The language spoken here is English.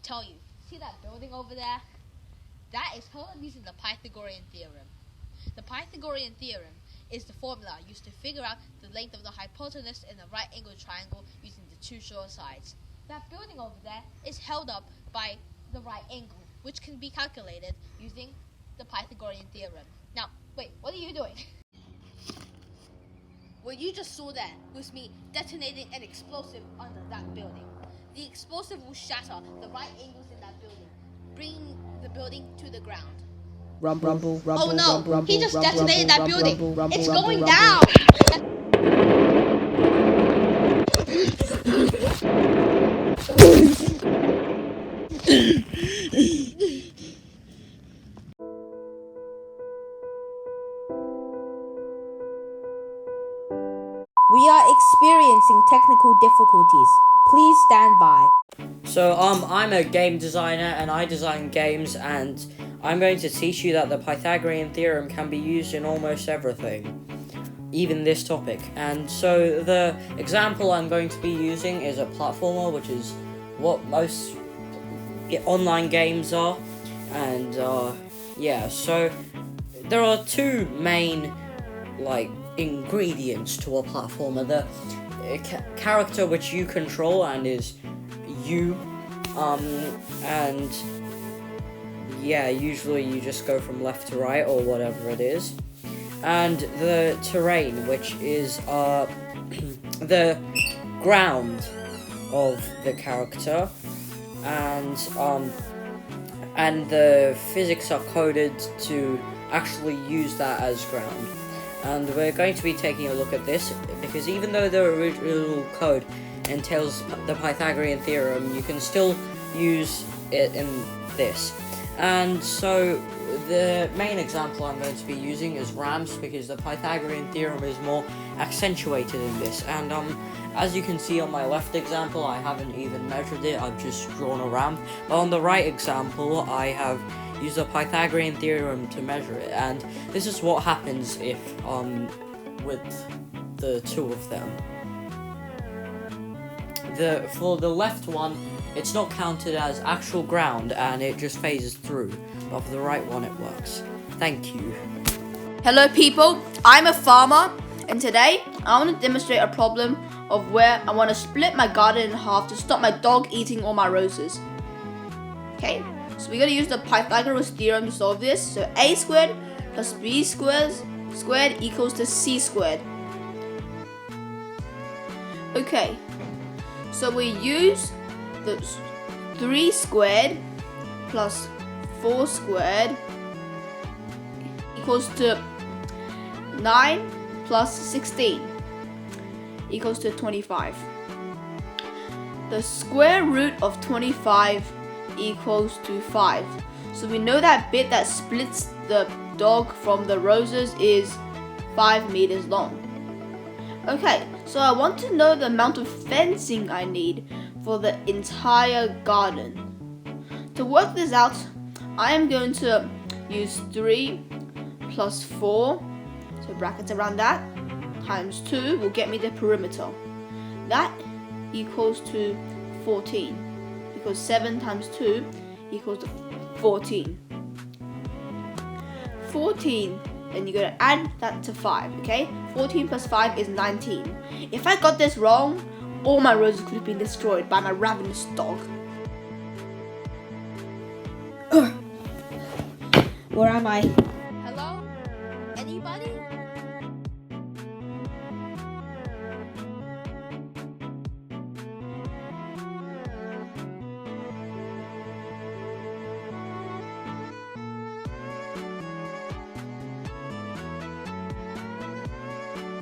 tell you. See that building over there? That is called using the Pythagorean theorem. The Pythagorean theorem is the formula used to figure out the length of the hypotenuse in a right-angled triangle using the two short sides. That building over there is held up by the right angle, which can be calculated using the Pythagorean theorem. Now, wait, what are you doing? What you just saw there was me detonating an explosive under that building. The explosive will shatter the right angles in that building, bringing the building to the ground. Rumble, Oh no, rumble, he just rumble, detonated that rumble, building. rumble, It's rumble, going rumble. down. We are experiencing technical difficulties. Please stand by. So, I'm a game designer and I design games, and I'm going to teach you that the Pythagorean theorem can be used in almost everything, even this topic. And so the example I'm going to be using is a platformer, which is what most online games are. And so there are two main ingredients to a platformer: the character which you control and is you, and usually you just go from left to right or whatever it is, and the terrain, which is the ground of the character, and the physics are coded to actually use that as ground. And we're going to be taking a look at this because even though the original code entails the Pythagorean theorem, you can still use it in this. And so the main example I'm going to be using is ramps, because the Pythagorean theorem is more accentuated in this. And as you can see on my left example, I haven't even measured it, I've just drawn a ramp. But on the right example, I have used the Pythagorean theorem to measure it, and this is what happens if with the two of them. For the left one, it's not counted as actual ground and it just phases through, but for the right one it works. Thank you. Hello people, I'm a farmer, and today I want to demonstrate a problem of where I want to split my garden in half to stop my dog eating all my roses. Okay, so we're going to use the Pythagoras theorem to solve this. So a squared plus b squared equals to c squared. Okay, so we use the 3 squared plus 4 squared equals to 9 plus 16 equals to 25. The square root of 25 equals to 5. So we know that bit that splits the dog from the roses is 5 meters long. Okay, so I want to know the amount of fencing I need for the entire garden. To work this out, I am going to use 3 plus 4, so brackets around that, times 2 will get me the perimeter. That equals to 14, because 7 times 2 equals to 14. 14, then you're going to add that to 5, okay? 14 plus 5 is 19. If I got this wrong, all my roses could have been destroyed by my ravenous dog. Where am I?